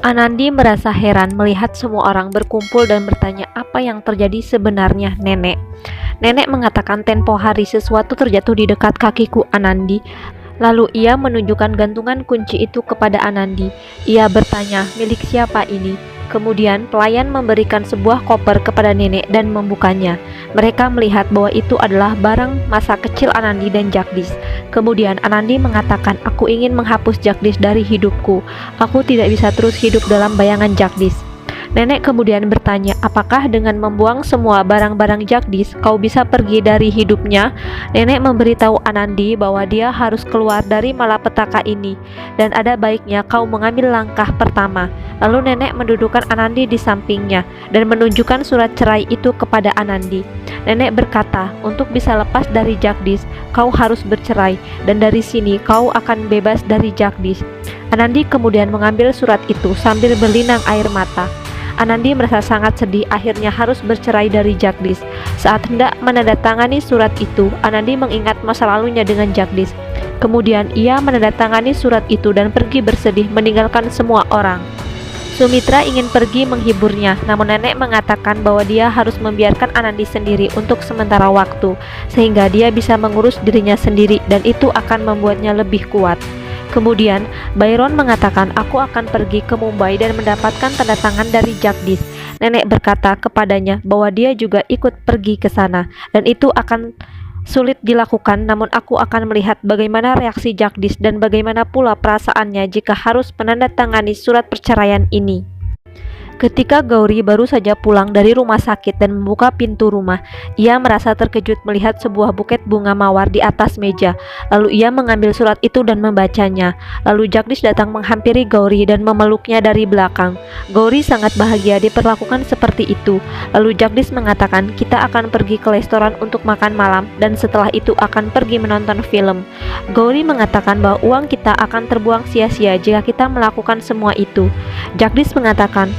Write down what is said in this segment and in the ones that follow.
Anandi merasa heran melihat semua orang berkumpul dan bertanya apa yang terjadi sebenarnya, Nenek. Nenek mengatakan tempo hari sesuatu terjatuh di dekat kakiku, Anandi. Lalu ia menunjukkan gantungan kunci itu kepada Anandi. Ia bertanya, milik siapa ini? Kemudian pelayan memberikan sebuah koper kepada nenek dan membukanya. Mereka melihat bahwa itu adalah barang masa kecil Anandi dan Jagdish. Kemudian Anandi mengatakan, aku ingin menghapus Jagdish dari hidupku. Aku tidak bisa terus hidup dalam bayangan Jagdish. Nenek kemudian bertanya, apakah dengan membuang semua barang-barang Jagdish, kau bisa pergi dari hidupnya? Nenek memberitahu Anandi bahwa dia harus keluar dari malapetaka ini, dan ada baiknya kau mengambil langkah pertama. Lalu nenek mendudukkan Anandi di sampingnya, dan menunjukkan surat cerai itu kepada Anandi. Nenek berkata, untuk bisa lepas dari Jagdish, kau harus bercerai, dan dari sini kau akan bebas dari Jagdish. Anandi kemudian mengambil surat itu sambil berlinang air mata. Anandi merasa sangat sedih akhirnya harus bercerai dari Jagdish. Saat hendak menandatangani surat itu, Anandi mengingat masa lalunya dengan Jagdish. Kemudian ia menandatangani surat itu dan pergi bersedih meninggalkan semua orang. Sumitra ingin pergi menghiburnya, namun nenek mengatakan bahwa dia harus membiarkan Anandi sendiri untuk sementara waktu, sehingga dia bisa mengurus dirinya sendiri dan itu akan membuatnya lebih kuat. Kemudian, Byron mengatakan, aku akan pergi ke Mumbai dan mendapatkan tanda tangan dari Jagdish. Nenek berkata kepadanya bahwa dia juga ikut pergi ke sana, dan itu akan sulit dilakukan, namun aku akan melihat bagaimana reaksi Jagdish dan bagaimana pula perasaannya jika harus menandatangani surat perceraian ini. Ketika Gauri baru saja pulang dari rumah sakit dan membuka pintu rumah, ia merasa terkejut melihat sebuah buket bunga mawar di atas meja. Lalu ia mengambil surat itu dan membacanya. Lalu Jagdish datang menghampiri Gauri dan memeluknya dari belakang. Gauri sangat bahagia diperlakukan seperti itu. Lalu Jagdish mengatakan, kita akan pergi ke restoran untuk makan malam dan setelah itu akan pergi menonton film. Gauri mengatakan bahwa uang kita akan terbuang sia-sia jika kita melakukan semua itu. Jagdish mengatakan,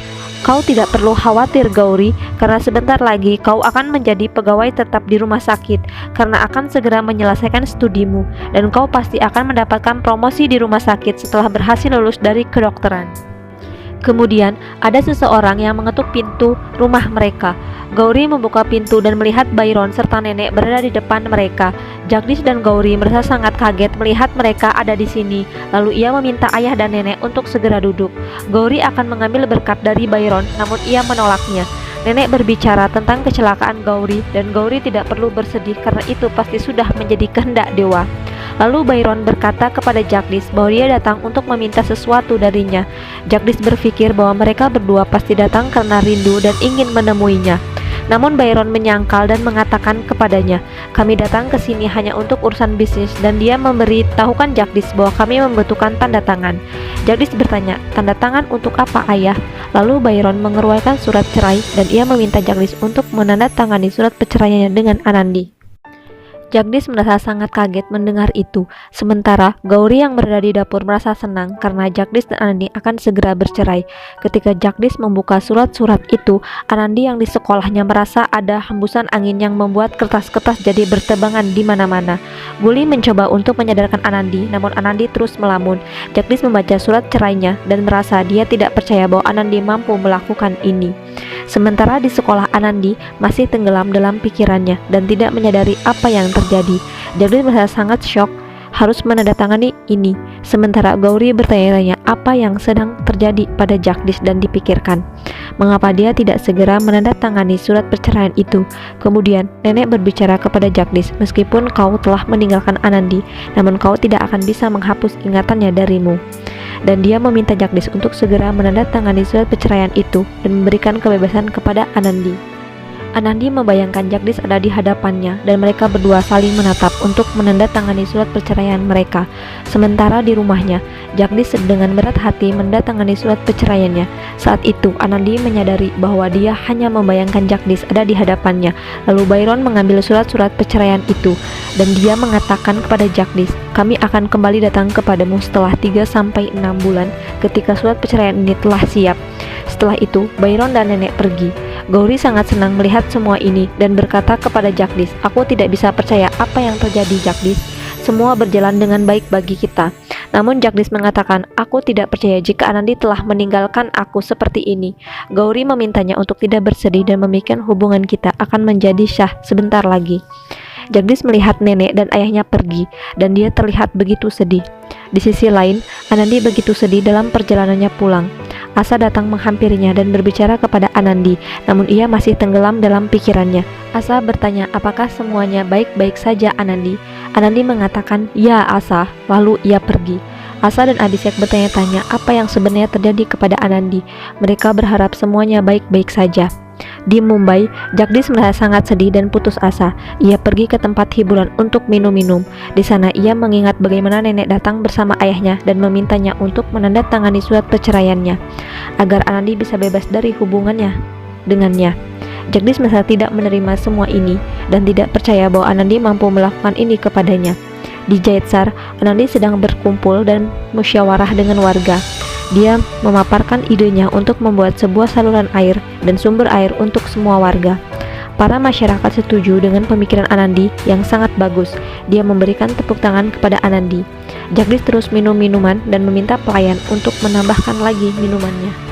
kau tidak perlu khawatir Gauri, karena sebentar lagi kau akan menjadi pegawai tetap di rumah sakit, karena akan segera menyelesaikan studimu, dan kau pasti akan mendapatkan promosi di rumah sakit setelah berhasil lulus dari kedokteran. Kemudian ada seseorang yang mengetuk pintu rumah mereka. Gauri membuka pintu dan melihat Byron serta nenek berada di depan mereka. Jagdish dan Gauri merasa sangat kaget melihat mereka ada di sini. Lalu ia meminta ayah dan nenek untuk segera duduk. Gauri akan mengambil berkat dari Byron, namun ia menolaknya. Nenek berbicara tentang kecelakaan Gauri dan Gauri tidak perlu bersedih karena itu pasti sudah menjadi kehendak dewa. Lalu Byron berkata kepada Jagdish bahwa dia datang untuk meminta sesuatu darinya. Jagdish berpikir bahwa mereka berdua pasti datang karena rindu dan ingin menemuinya. Namun Byron menyangkal dan mengatakan kepadanya, kami datang ke sini hanya untuk urusan bisnis, dan dia memberitahukan Jagdish bahwa kami membutuhkan tanda tangan. Jagdish bertanya, tanda tangan untuk apa ayah? Lalu Byron mengeluarkan surat cerai dan ia meminta Jagdish untuk menandatangani surat perceraiannya dengan Anandi. Jagdish merasa sangat kaget mendengar itu. Sementara Gauri yang berada di dapur merasa senang karena Jagdish dan Anandi akan segera bercerai. Ketika Jagdish membuka surat-surat itu, Anandi yang di sekolahnya merasa ada hembusan angin yang membuat kertas-kertas jadi bertebangan di mana-mana. Guli mencoba untuk menyadarkan Anandi, namun Anandi terus melamun. Jagdish membaca surat cerainya dan merasa dia tidak percaya bahwa Anandi mampu melakukan ini. Sementara di sekolah, Anandi masih tenggelam dalam pikirannya dan tidak menyadari apa yang terjadi. Jagdish merasa sangat syok harus menandatangani ini. Sementara Gauri bertanya-tanya apa yang sedang terjadi pada Jagdish dan dipikirkan mengapa dia tidak segera menandatangani surat perceraian itu. Kemudian nenek berbicara kepada Jagdish, meskipun kau telah meninggalkan Anandi, namun kau tidak akan bisa menghapus ingatannya darimu. Dan dia meminta Jagdish untuk segera menandatangani surat perceraian itu dan memberikan kebebasan kepada Anandi. Anandi membayangkan Jagdish ada di hadapannya dan mereka berdua saling menatap untuk menandatangani surat perceraian mereka. Sementara di rumahnya, Jagdish dengan berat hati menandatangani surat perceraiannya. Saat itu Anandi menyadari bahwa dia hanya membayangkan Jagdish ada di hadapannya. Lalu Byron mengambil surat-surat perceraian itu dan dia mengatakan kepada Jagdish, kami akan kembali datang kepadamu setelah 3-6 bulan ketika surat perceraian ini telah siap. Setelah itu Byron dan nenek pergi. Gauri sangat senang melihat semua ini dan berkata kepada Jagdish, aku tidak bisa percaya apa yang terjadi Jagdish. Semua berjalan dengan baik bagi kita. Namun Jagdish mengatakan, aku tidak percaya jika Anandi telah meninggalkan aku seperti ini. Gauri memintanya untuk tidak bersedih dan memikirkan hubungan kita akan menjadi syah sebentar lagi. Jagdish melihat nenek dan ayahnya pergi dan dia terlihat begitu sedih. Di sisi lain, Anandi begitu sedih dalam perjalanannya pulang. Asa datang menghampirinya dan berbicara kepada Anandi, namun ia masih tenggelam dalam pikirannya. Asa bertanya, apakah semuanya baik-baik saja Anandi? Anandi mengatakan, ya Asa, lalu ia pergi. Asa dan Abhishek bertanya-tanya apa yang sebenarnya terjadi kepada Anandi. Mereka berharap semuanya baik-baik saja. Di Mumbai, Jagdish merasa sangat sedih dan putus asa. Ia pergi ke tempat hiburan untuk minum-minum. Di sana ia mengingat bagaimana nenek datang bersama ayahnya dan memintanya untuk menandatangani surat perceraiannya agar Anandi bisa bebas dari hubungannya dengannya. Jagdish merasa tidak menerima semua ini dan tidak percaya bahwa Anandi mampu melakukan ini kepadanya. Di Jaitsar, Anandi sedang berkumpul dan musyawarah dengan warga. Dia memaparkan idenya untuk membuat sebuah saluran air dan sumber air untuk semua warga. Para masyarakat setuju dengan pemikiran Anandi yang sangat bagus. Dia memberikan tepuk tangan kepada Anandi. Jagdish terus minum minuman dan meminta pelayan untuk menambahkan lagi minumannya.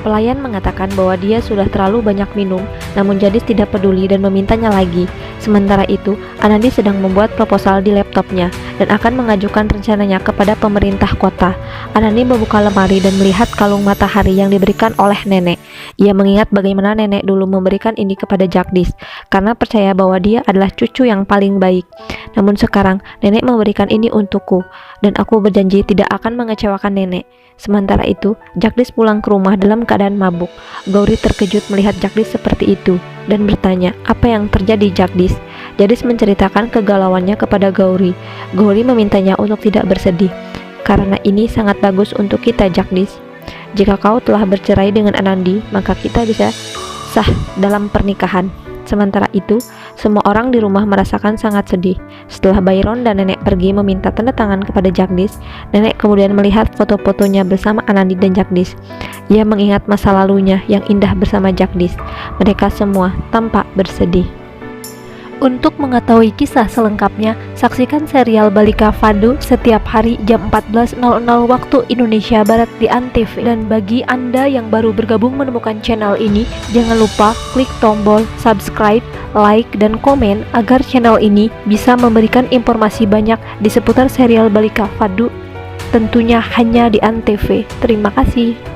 Pelayan mengatakan bahwa dia sudah terlalu banyak minum, namun Jagdish tidak peduli dan memintanya lagi. Sementara itu, Anandi sedang membuat proposal di laptopnya dan akan mengajukan rencananya kepada pemerintah kota. Anandi membuka lemari dan melihat kalung matahari yang diberikan oleh nenek. Ia mengingat bagaimana nenek dulu memberikan ini kepada Jagdish karena percaya bahwa dia adalah cucu yang paling baik. Namun sekarang, nenek memberikan ini untukku dan aku berjanji tidak akan mengecewakan nenek. Sementara itu, Jagdish pulang ke rumah dalam keadaan mabuk. Gauri terkejut melihat Jagdish seperti itu dan bertanya, apa yang terjadi Jagdish? Jagdish menceritakan kegalauannya kepada Gauri. Gauri memintanya untuk tidak bersedih. Karena ini sangat bagus untuk kita Jagdish. Jika kau telah bercerai dengan Anandi, maka kita bisa sah dalam pernikahan. Sementara itu, semua orang di rumah merasakan sangat sedih. Setelah Byron dan nenek pergi meminta tanda tangan kepada Jagdish, nenek kemudian melihat foto-fotonya bersama Anandi dan Jagdish. Ia mengingat masa lalunya yang indah bersama Jagdish. Mereka semua tampak bersedih. Untuk mengetahui kisah selengkapnya, saksikan serial Balika Fado setiap hari jam 14.00 waktu Indonesia Barat di ANTV. Dan bagi Anda yang baru bergabung menemukan channel ini, jangan lupa klik tombol subscribe, like, dan komen agar channel ini bisa memberikan informasi banyak di seputar serial Balika Fado, tentunya hanya di ANTV. Terima kasih.